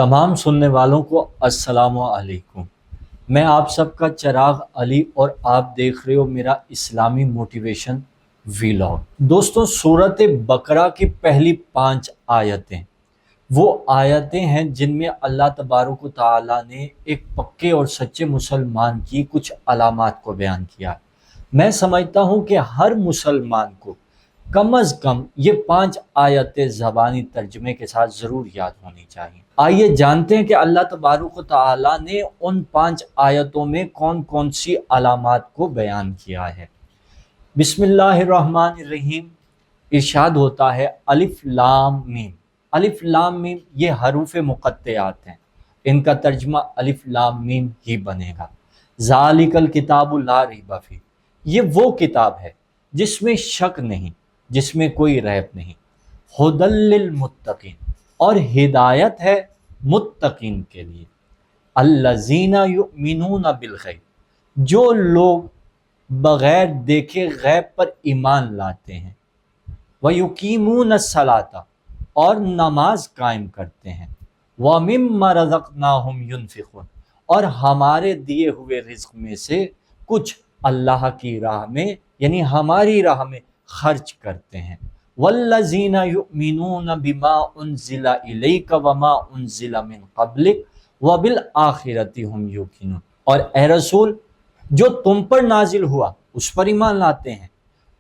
تمام سننے والوں کو السلام علیکم۔ میں آپ سب کا چراغ علی اور آپ دیکھ رہے ہو میرا اسلامی موٹیویشن ویلاگ۔ دوستوں، سورۃ بقرہ کی پہلی 5 آیتیں وہ آیتیں ہیں جن میں اللہ تبارک و تعالیٰ نے ایک پکے اور سچے مسلمان کی کچھ علامات کو بیان کیا۔ میں سمجھتا ہوں کہ ہر مسلمان کو کم از کم یہ 5 آیتیں زبانی ترجمے کے ساتھ ضرور یاد ہونی چاہیے۔ آئیے جانتے ہیں کہ اللہ تبارک و تعالیٰ نے ان 5 آیتوں میں کون کون سی علامات کو بیان کیا ہے۔ بسم اللہ الرحمن الرحیم ارشاد ہوتا ہے الف لام میم۔ الف لام میم یہ حروف مقطعات ہیں، ان کا ترجمہ الف لام میم ہی بنے گا۔ ذالک الکتاب لا ریب فیہ، یہ وہ کتاب ہے جس میں شک نہیں، جس میں کوئی ریب نہیں۔ ھدی للمتقین، اور ہدایت ہے متقین کے لیے۔ الذین یؤمنون بالغیب، جو لوگ بغیر دیکھے غیب پر ایمان لاتے ہیں۔ ویقیمون الصلاۃ، اور نماز قائم کرتے ہیں۔ ومما رزقناہم ینفقون، اور ہمارے دیے ہوئے رزق میں سے کچھ اللہ کی راہ میں یعنی ہماری راہ میں خرچ کرتے ہیں۔ والذین یؤمنون بما انزل الیک وما انزل من قبلک وبالآخرۃ ھم یوقنون، اور اے رسول جو تم پر نازل ہوا اس پر ایمان لاتے ہیں،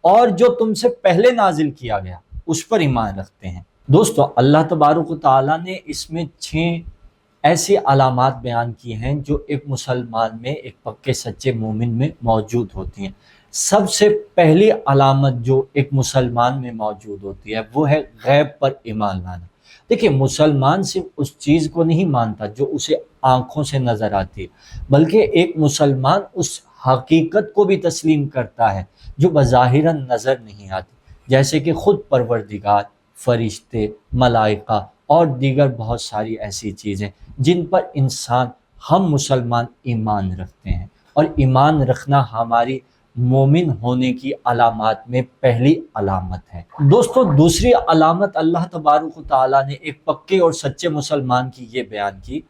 اور جو تم سے پہلے نازل کیا گیا اس پر ایمان رکھتے ہیں۔ دوستو، اللہ تبارک و تعالیٰ نے اس میں 6 ایسی علامات بیان کی ہیں جو ایک مسلمان میں، ایک پکے سچے مومن میں موجود ہوتی ہیں۔ سب سے پہلی علامت جو ایک مسلمان میں موجود ہوتی ہے وہ ہے غیب پر ایمان لانا۔ دیکھیں، مسلمان صرف اس چیز کو نہیں مانتا جو اسے آنکھوں سے نظر آتی ہے، بلکہ ایک مسلمان اس حقیقت کو بھی تسلیم کرتا ہے جو بظاہراً نظر نہیں آتی، جیسے کہ خود پروردگار، فرشتے، ملائکہ اور دیگر بہت ساری ایسی چیزیں جن پر ہم مسلمان ایمان رکھتے ہیں، اور ایمان رکھنا ہماری مومن ہونے کی علامات میں پہلی علامت ہے۔ دوستو، دوسری علامت اللہ تبارک و تعالیٰ نے ایک پکے اور سچے مسلمان کی یہ بیان کی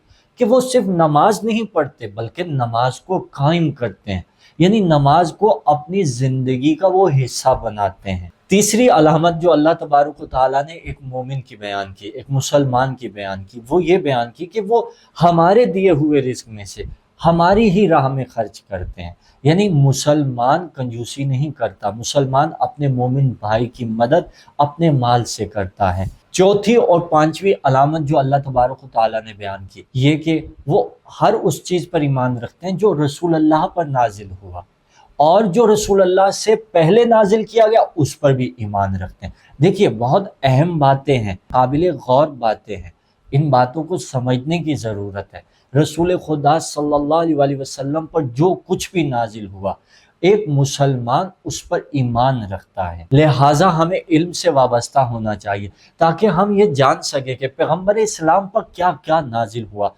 کہ وہ صرف نماز نہیں پڑھتے بلکہ نماز کو قائم کرتے ہیں، یعنی نماز کو اپنی زندگی کا وہ حصہ بناتے ہیں۔ تیسری علامت جو اللہ تبارک و تعالیٰ نے ایک مومن کی بیان کی، ایک مسلمان کی بیان کی، وہ یہ بیان کی کہ وہ ہمارے دیے ہوئے رزق میں سے ہماری ہی راہ میں خرچ کرتے ہیں، یعنی مسلمان کنجوسی نہیں کرتا، مسلمان اپنے مومن بھائی کی مدد اپنے مال سے کرتا ہے۔ چوتھی اور 5ویں علامت جو اللہ تبارک و تعالیٰ نے بیان کی، یہ کہ وہ ہر اس چیز پر ایمان رکھتے ہیں جو رسول اللہ پر نازل ہوا، اور جو رسول اللہ سے پہلے نازل کیا گیا اس پر بھی ایمان رکھتے ہیں۔ دیکھیے، بہت اہم باتیں ہیں، قابل غور باتیں ہیں، ان باتوں کو سمجھنے کی ضرورت ہے۔ رسول خدا صلی اللہ علیہ وسلم پر جو کچھ بھی نازل ہوا، ایک مسلمان اس پر ایمان رکھتا ہے، لہٰذا ہمیں علم سے وابستہ ہونا چاہیے تاکہ ہم یہ جان سکیں کہ پیغمبر اسلام پر کیا کیا نازل ہوا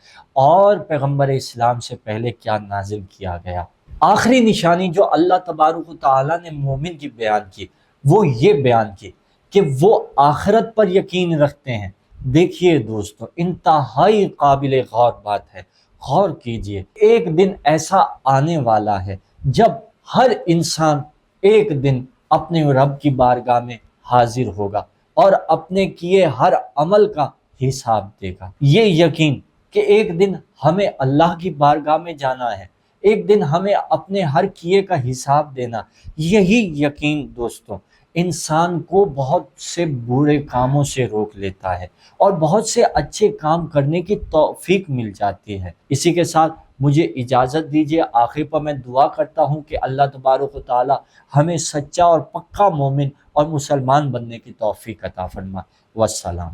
اور پیغمبر اسلام سے پہلے کیا نازل کیا گیا۔ آخری نشانی جو اللہ تبارک و تعالیٰ نے مومن کی بیان کی، وہ یہ بیان کی کہ وہ آخرت پر یقین رکھتے ہیں۔ دیکھیے دوستو، انتہائی قابل غور بات ہے، غور کیجئے۔ ایک دن ایسا آنے والا ہے جب ہر انسان ایک دن اپنے رب کی بارگاہ میں حاضر ہوگا اور اپنے کیے ہر عمل کا حساب دے گا۔ یہ یقین کہ ایک دن ہمیں اللہ کی بارگاہ میں جانا ہے، ایک دن ہمیں اپنے ہر کیے کا حساب دینا، یہی یقین دوستوں انسان کو بہت سے برے کاموں سے روک لیتا ہے اور بہت سے اچھے کام کرنے کی توفیق مل جاتی ہے۔ اسی کے ساتھ مجھے اجازت دیجیے، آخر پر میں دعا کرتا ہوں کہ اللہ تبارک و تعالی ہمیں سچا اور پکا مومن اور مسلمان بننے کی توفیق عطا فرمائے۔ والسلام۔